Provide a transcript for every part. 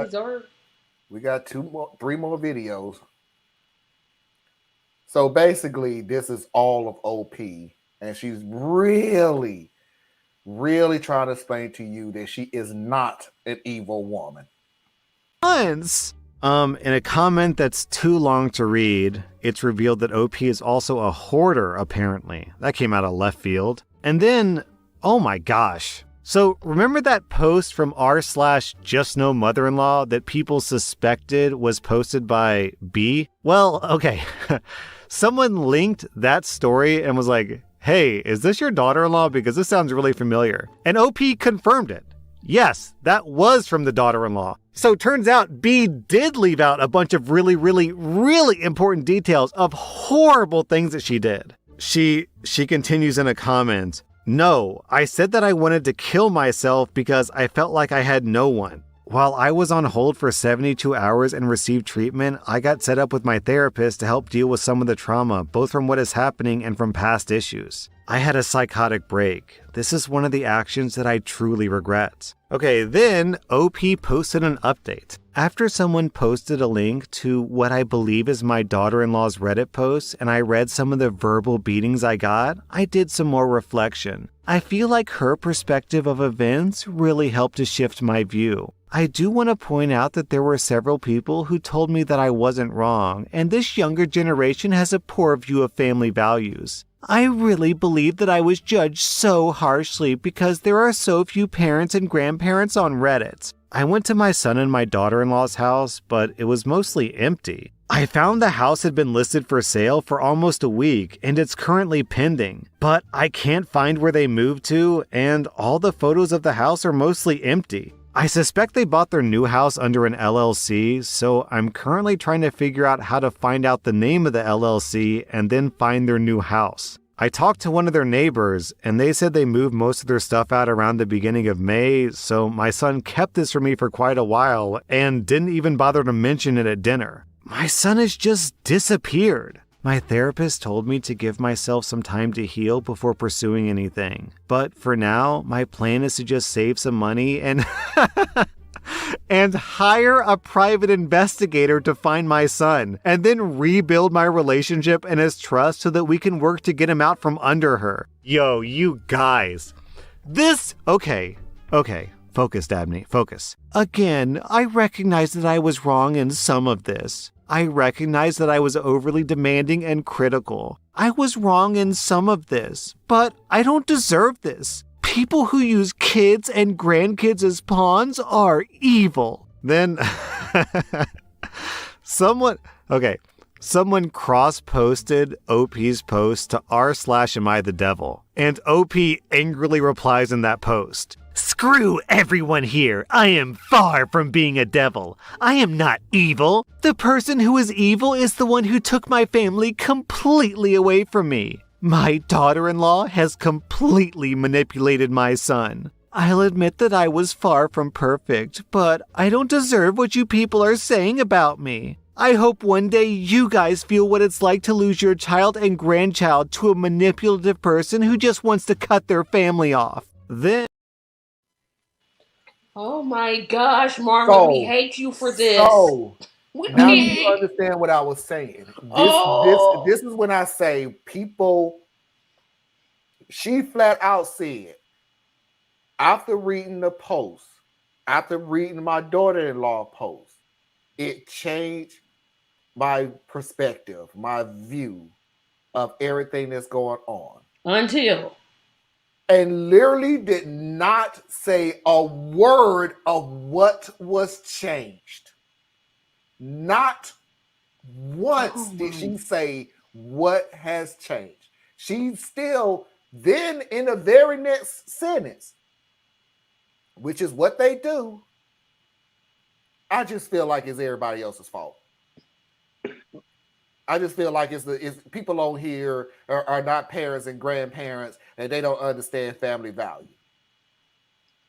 Deserve. We got three more videos. So basically, this is all of OP, and she's really, really trying to explain to you that she is not an evil woman. Once, in a comment that's too long to read, it's revealed that OP is also a hoarder, apparently. That came out of left field. And then, oh my gosh. So remember that post from r/justnomother-in-law that people suspected was posted by B? Well, okay. Someone linked that story and was like, hey, is this your daughter-in-law? Because this sounds really familiar. And OP confirmed it. Yes, that was from the daughter-in-law. So it turns out B did leave out a bunch of really, really, really important details of horrible things that she did. She continues in a comment, no, I said that I wanted to kill myself because I felt like I had no one. While I was on hold for 72 hours and received treatment, I got set up with my therapist to help deal with some of the trauma, both from what is happening and from past issues. I had a psychotic break. This is one of the actions that I truly regret. Okay, then OP posted an update. After someone posted a link to what I believe is my daughter-in-law's Reddit post and I read some of the verbal beatings I got, I did some more reflection. I feel like her perspective of events really helped to shift my view. I do want to point out that there were several people who told me that I wasn't wrong, and this younger generation has a poor view of family values. I really believe that I was judged so harshly because there are so few parents and grandparents on Reddit. I went to my son and my daughter-in-law's house, but it was mostly empty. I found the house had been listed for sale for almost a week, and it's currently pending. But I can't find where they moved to, and all the photos of the house are mostly empty. I suspect they bought their new house under an LLC, so I'm currently trying to figure out how to find out the name of the LLC and then find their new house. I talked to one of their neighbors, and they said they moved most of their stuff out around the beginning of May, so my son kept this from me for quite a while and didn't even bother to mention it at dinner. My son has just disappeared. My therapist told me to give myself some time to heal before pursuing anything. But for now, my plan is to just save some money and and hire a private investigator to find my son, and then rebuild my relationship and his trust so that we can work to get him out from under her. Yo, you guys. Okay. Focus, Dabney, focus. Again, I recognize that I was wrong in some of this. I recognize that I was overly demanding and critical. I was wrong in some of this, but I don't deserve this. People who use kids and grandkids as pawns are evil. Then, someone cross-posted OP's post to r/am I the devil, and OP angrily replies in that post, screw everyone here. I am far from being a devil. I am not evil. The person who is evil is the one who took my family completely away from me. My daughter-in-law has completely manipulated my son. I'll admit that I was far from perfect, but I don't deserve what you people are saying about me. I hope one day you guys feel what it's like to lose your child and grandchild to a manipulative person who just wants to cut their family off. Then... Oh my gosh, Marlon, we hate you for this. So, now you understand what I was saying. This is when I say people, she flat out said, after reading the post, after reading my daughter-in-law post, it changed my perspective, my view of everything that's going on. And literally did not say a word of what was changed. Not once did she say what has changed. She still, then in the very next sentence, which is what they do, I just feel like it's everybody else's fault. I just feel like it's people on here are not parents and grandparents, and they don't understand family value.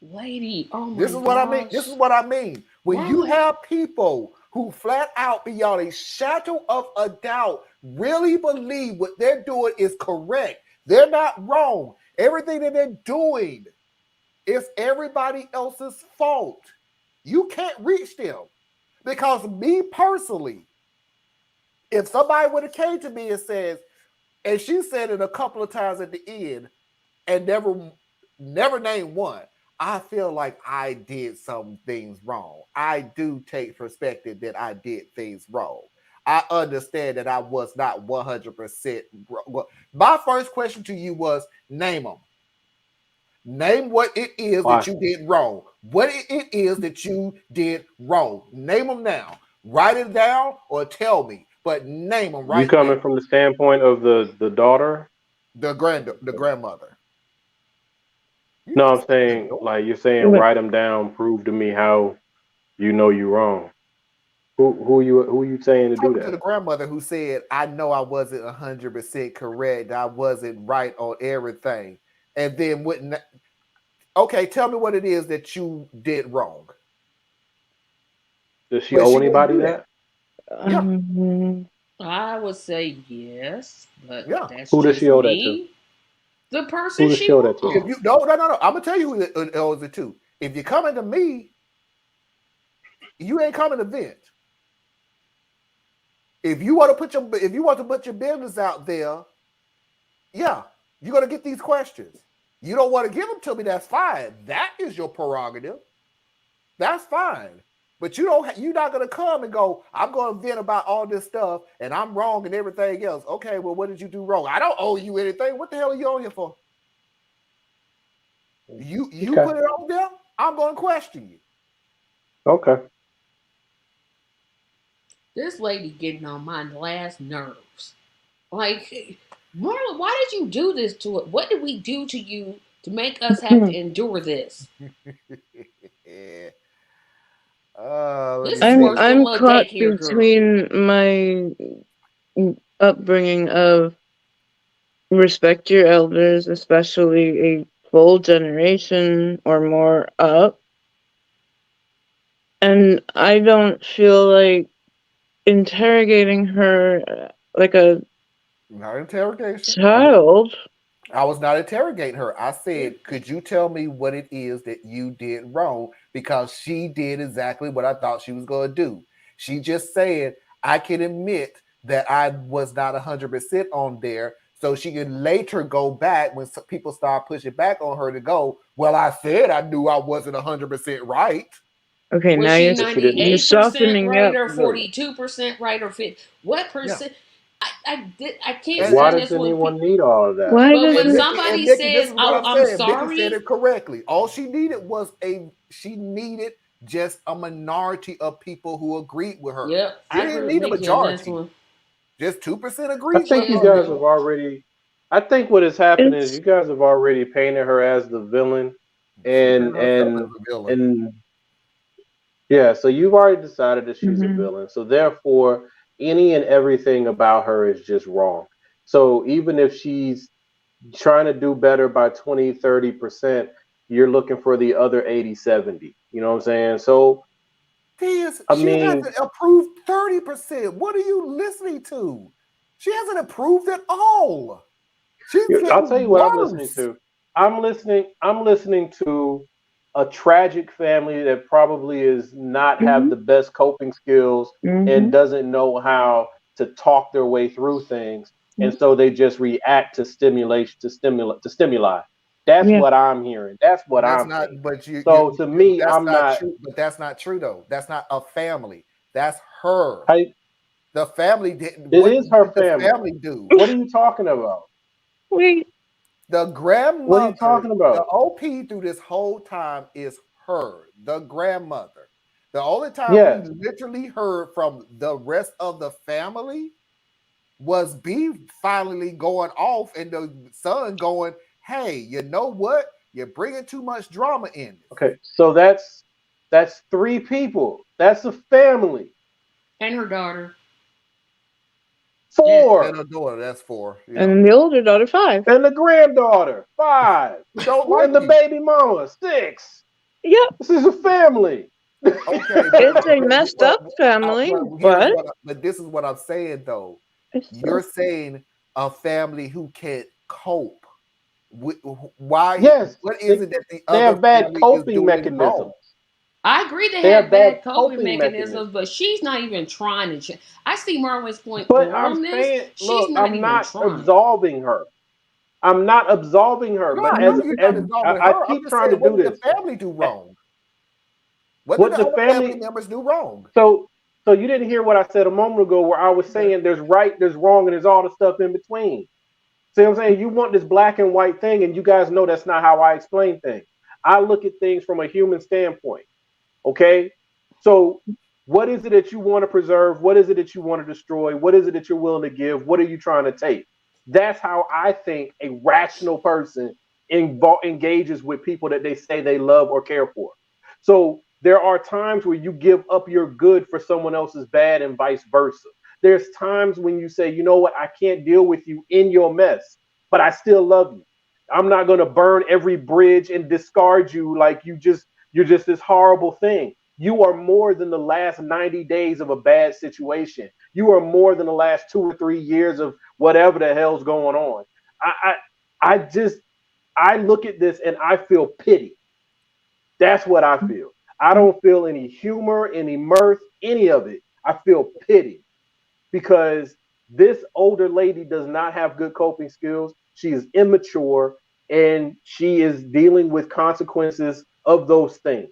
Lady, oh my This is what I mean. This is what I mean. When you have people who flat out, beyond a shadow of a doubt, really believe what they're doing is correct. They're not wrong. Everything that they're doing is everybody else's fault. You can't reach them. Because me personally, if somebody would have came to me and says, and she said it a couple of times at the end and never named one, I feel like I did some things wrong. I do take perspective that I did things wrong. I understand that I was not 100% wrong. My first question to you was name them. Name what it is Why? that you did wrong. What it is that you did wrong. Name them now. Write it down or tell me, but name them You right coming now. from the standpoint of the daughter? The grandmother. You No, can I'm say the saying daughter. like you're saying, But write them down, prove to me how you know you're wrong. Who you saying to do Talking to the that? grandmother who said, I know I wasn't 100% correct. I wasn't right on everything. And then wouldn't, okay, tell me what it is that you did wrong. Does she But owe she didn't anybody do that. that? Yeah, I would say yes, but yeah. that's Who does just she owe that to? me. The person Who does she she owe that to? If you wronged. no, I'm gonna tell you who it owes it to. If you're coming to me, you ain't coming to vent. If you want to put your business out there, yeah, you're gonna get these questions. You don't want to give them to me, that's fine. That is your prerogative. That's fine. But you're not gonna come and go, I'm gonna vent about all this stuff and I'm wrong and everything else. Okay, well, what did you do wrong? I don't owe you anything. What the hell are you on here for? You Okay. put it on there, I'm gonna question you. Okay. This lady getting on my last nerves. Like, Marla, why did you do this to it? What did we do to you to make us have to endure this? Yeah. Let This me is I'm worse see. than I'm little caught daycare girl. between my upbringing of respect your elders, especially a full generation or more up, and I don't feel like interrogating her like a Not interrogation. child. I was not interrogating her. I said, could you tell me what it is that you did wrong? Because she did exactly what I thought she was going to do. She just said, I can admit that I was not 100% on there. So she can later go back when people start pushing back on her to go, well, I said I knew I wasn't 100% right. Okay, Was now she But she didn't. you're 98% softening right up. or But 42% right or 50? What Yeah. percent? I can't And Why stand does this when anyone need all of that? why but does when it? And somebody Mickey, this says, is what "Oh, I'm I'm saying. Mickey said sorry," it correctly. All she needed was she needed just a minority of people who agreed with her. yep, She I agree didn't with need a Mickey on this majority. one. Just 2% I agreed with think you Just her. guys have no. already. I think what has happened is It's you guys have already painted her as the villain, She painted and herself as and a villain. and yeah. So you've already decided that she's a mhm. villain. So therefore, any and everything about her is just wrong. So even if she's trying to do better by 20, 30%, you're looking for the other 80, 70. You know what I'm saying? So I She mean, hasn't approved 30%. What are you listening to? She hasn't approved at all. She's I'll tell you getting what I'm listening worse. to. I'm listening to a tragic family that probably is not have Mhm. the best coping skills and Mhm. doesn't know how to talk their way through things, and Mhm. so they just react to stimuli. That's Yeah. what I'm hearing. That's what That's I'm not, thinking. but So to me, that's I'm not not. true. But that's not true though. That's not a family. That's her. I, The family didn't. it What is her did the family. family do? What are you talking about? Wait. The What are you grandmother, talking the about? OP through this whole time is her, the grandmother. The only time we Yes. literally heard from the rest of the family was B finally going off and the son going, hey, you know what? You're bringing too much drama in this. Okay. So that's three people. That's a family. And her daughter. And And Four. a daughter, that's 4. And Yeah. then the older daughter, 5. And the granddaughter. Five. We don't And like the you. baby mama. Six. Yep. This is a family. Okay, It's a messed up family, but but this is what I'm saying though. it's You're still. saying a family who can't cope. Why? Yes. What is They, it that the they other have bad family is coping doing wrong? mechanisms. I agree they They have have bad bad coping coping mechanisms, mechanisms. but she's not even trying to change. I see Marlon's point But I'm on this. saying, She's look, not I'm even not trying. absolving her. I'm not absolving her. No, But I know you're not as involving I her. I'm keep just trying saying, to what do did the this, family do wrong? What did what the the other family family. members do wrong? So you didn't hear what I said a moment ago, where I was saying there's right, there's wrong, and there's all the stuff in between. See what I'm saying? You want this black and white thing, and you guys know that's not how I explain things. I look at things from a human standpoint. Okay? So what is it that you want to preserve? What is it that you want to destroy? What is it that you're willing to give? What are you trying to take? That's how I think a rational person engages with people that they say they love or care for. So there are times where you give up your good for someone else's bad and vice versa. There's times when you say, you know what, I can't deal with you in your mess, but I still love you. I'm not going to burn every bridge and discard you like you're just this horrible thing. You are more than the last 90 days of a bad situation. You are more than the last 2 or 3 years of whatever the hell's going on. I I, I just I look at this and I feel pity. That's what I feel. I don't feel any humor, any mirth, any of it. I feel pity because this older lady does not have good coping skills. She is immature and she is dealing with consequences of those things.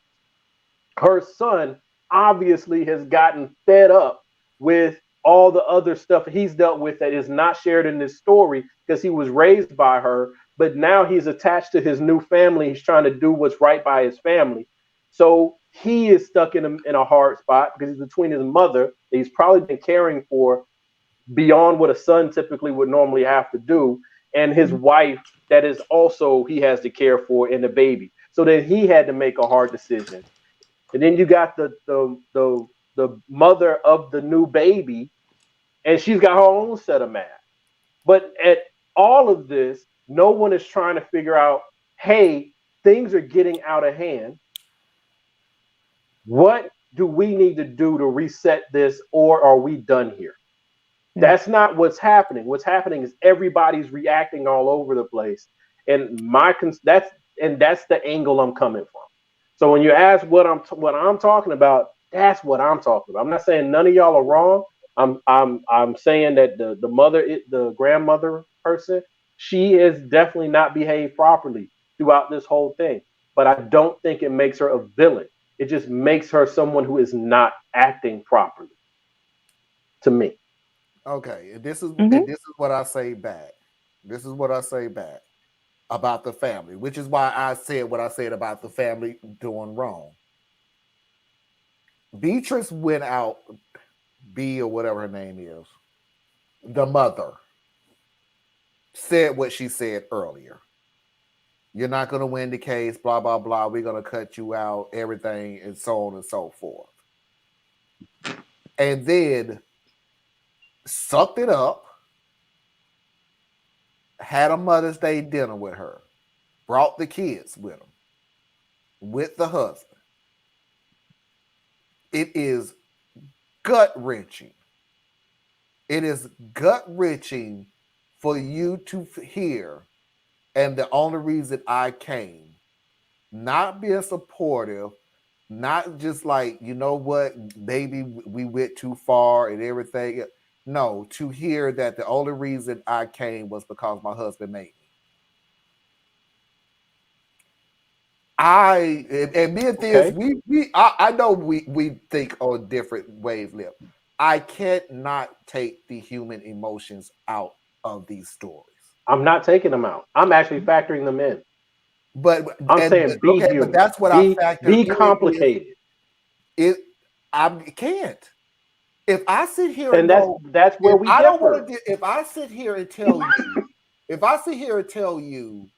Her son obviously has gotten fed up with all the other stuff he's dealt with that is not shared in this story because he was raised by her, but now he's attached to his new family. He's trying to do what's right by his family. So he is stuck in a hard spot because he's between his mother that he's probably been caring for beyond what a son typically would normally have to do, and his wife that is also he has to care for and the baby. So then he had to make a hard decision. And then you got the mother of the new baby, and she's got her own set of math. But at all of this, no one is trying to figure out, hey, things are getting out of hand. What do we need to do to reset this, or are we done here? That's not what's happening. What's happening is everybody's reacting all over the place, and that's the angle I'm coming from. So when you ask what I'm talking about, that's what I'm talking about. I'm not saying none of y'all are wrong. I'm saying that the grandmother person, she has definitely not behaved properly throughout this whole thing. But I don't think it makes her a villain. It just makes her someone who is not acting properly to me. Okay, Mm-hmm. and this is what I say back. This is what I say back about the family, which is why I said what I said about the family doing wrong. Beatrice went out, B or whatever her name is, the mother said what she said earlier. You're not going to win the case, blah, blah, blah. We're going to cut you out, everything, and so on and so forth. And then sucked it up, had a Mother's Day dinner with her, brought the kids with them, with the husband. It is gut wrenching. It is gut wrenching for you to hear. And the only reason I came, not being supportive, not just like, you know what, maybe we went too far and everything. No, to hear that the only reason I came was because my husband made me. And me and Theus, Okay. I know we think on different wavelength. I can't not take the human emotions out of these stories. I'm not taking them out. I'm actually factoring them in. But I'm saying be okay, but human. that's what I factor Be in is complicated. it. I can't. If I sit here and And go, that's where if we I don't want differ. to, if I sit here and tell you, if I sit here and tell you,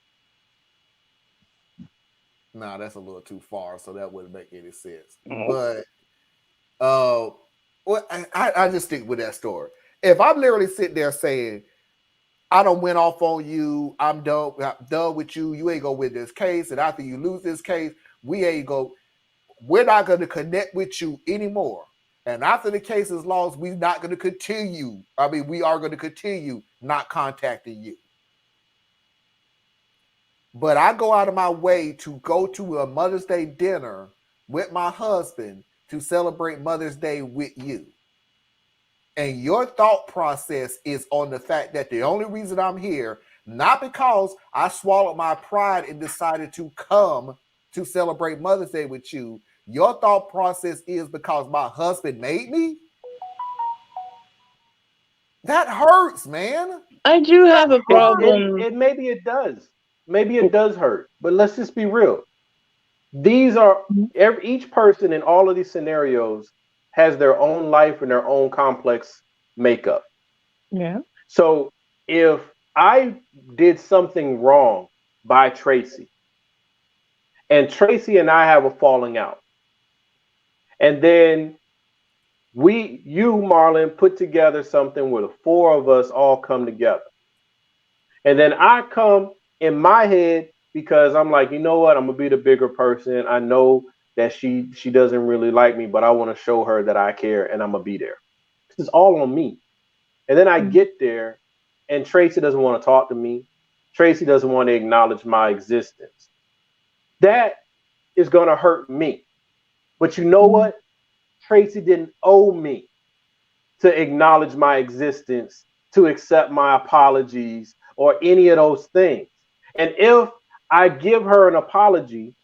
nah, that's a little too far, so that wouldn't make any sense. But well, I just stick with that story. If I'm literally sitting there saying, I don't went off on you, I'm done with you, you ain't gonna win this case, and after you lose this case, we're not gonna connect with you anymore. And after the case is lost, we're not gonna continue. I mean, we are gonna continue not contacting you. But I go out of my way to go to a Mother's Day dinner with my husband to celebrate Mother's Day with you, and your thought process is on the fact that the only reason I'm here, not because I swallowed my pride and decided to come to celebrate Mother's Day with you, your thought process is because my husband made me, that hurts, man. I do have a problem. Maybe it does. Maybe it does hurt. But let's just be real. These are each person in all of these scenarios has their own life and their own complex makeup. Yeah. So if I did something wrong by Tracy, and Tracy and I have a falling out, and then you, Marlon, put together something where the four of us all come together. And then I come in my head because I'm like, you know what? I'm going to be the bigger person. I know that she doesn't really like me, but I want to show her that I care and I'm going to be there. This is all on me. And then I get there and Tracy doesn't want to talk to me. Tracy doesn't want to acknowledge my existence. That is going to hurt me. But you know what? Tracy didn't owe me to acknowledge my existence, to accept my apologies, or any of those things. And if I give her an apology,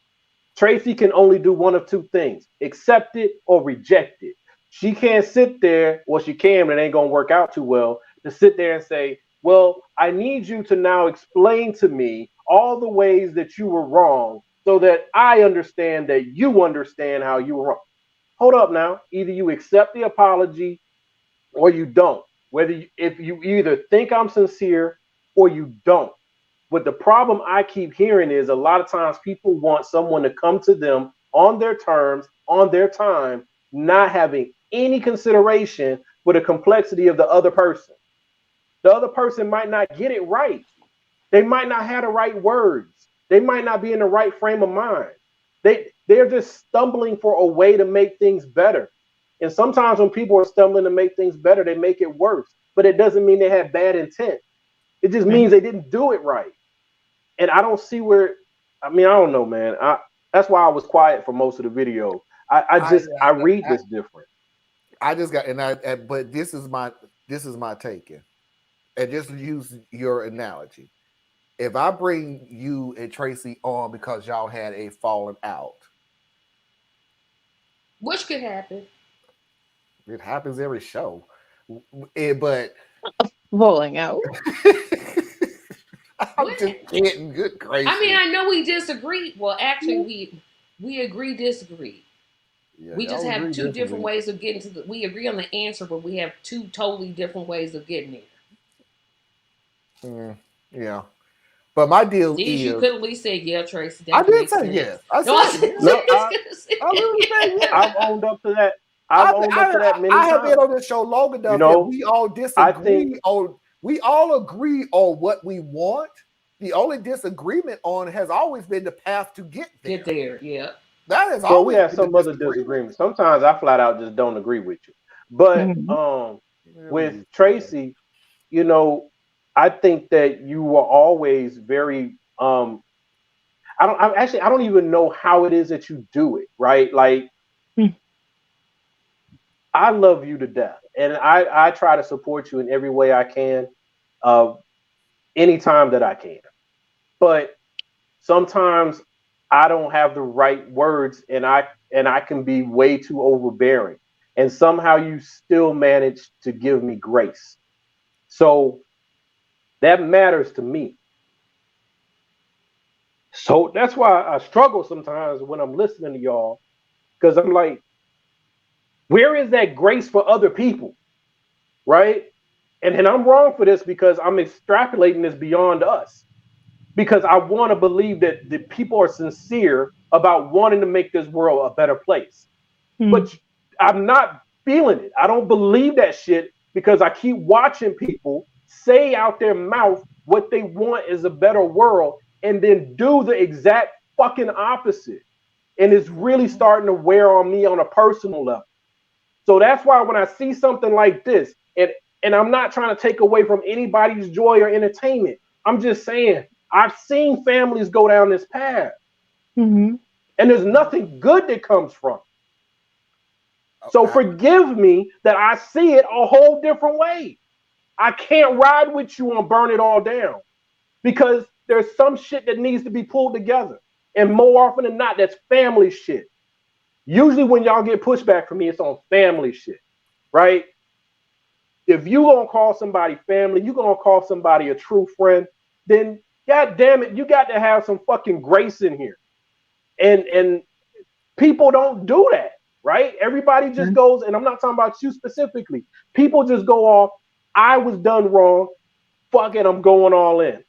Tracy can only do one of two things: accept it or reject it. She can't sit there, well, she can, but it ain't going to work out too well, to sit there and say, well, I need you to now explain to me all the ways that you were wrong so that I understand that you understand how you were wrong. Hold up now. Either you accept the apology or you don't. If you either think I'm sincere or you don't. But the problem I keep hearing is a lot of times people want someone to come to them on their terms, on their time, not having any consideration for the complexity of the other person. The other person might not get it right. They might not have the right words. They might not be in the right frame of mind. They're just stumbling for a way to make things better. And sometimes when people are stumbling to make things better, they make it worse. But it doesn't mean they had bad intent. It just means they didn't do it right. And I don't see where, I don't know, man. That's why I was quiet for most of the video. I read this different. I just got, but this is my take. And just use your analogy. If I bring you and Tracy on because y'all had a falling out, which could happen. It happens every show. But falling out. I'm just kidding. Good gracious. I know we disagree. Well, actually, we agree, disagree. Yeah, we just have two different ways of getting to we agree on the answer, but we have two totally different ways of getting there. Yeah. But my deal is... You could at least say, yeah, Tracy. I did say yes. I said yes. I've owned up to that. I've owned up to that many times. I have been on this show long enough that we all disagree we all agree on what we want. The only disagreement on has always been the path to get there. Get there, yeah. That is we have some other disagreements. Sometimes I flat out just don't agree with you. But with Tracy, I think that you were always very I don't even know how it is that you do it, right? Like I love you to death, and I try to support you in every way I can, anytime that I can. But sometimes I don't have the right words, and I can be way too overbearing, and somehow you still manage to give me grace. So that matters to me. So that's why I struggle sometimes when I'm listening to y'all, because I'm like, where is that grace for other people? Right? And I'm wrong for this because I'm extrapolating this beyond us. Because I want to believe that the people are sincere about wanting to make this world a better place. But I'm not feeling it. I don't believe that shit because I keep watching people say out their mouth what they want is a better world and then do the exact fucking opposite. And it's really starting to wear on me on a personal level. So that's why when I see something like this, and I'm not trying to take away from anybody's joy or entertainment, I'm just saying I've seen families go down this path. And there's nothing good that comes from it. So forgive me that I see it a whole different way. I can't ride with you and burn it all down because there's some shit that needs to be pulled together. And more often than not, that's family shit. Usually when y'all get pushback from me, it's on family shit, right? If you gonna call somebody family, you gonna call somebody a true friend, then God damn it, you got to have some fucking grace in here. And people don't do that, right? Everybody just goes, and I'm not talking about you specifically. People just go off, I was done wrong, fuck it, I'm going all in.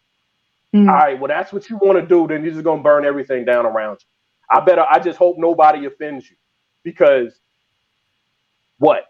All right, well, that's what you want to do, then you're just gonna burn everything down around you. I just hope nobody offends you. Because what?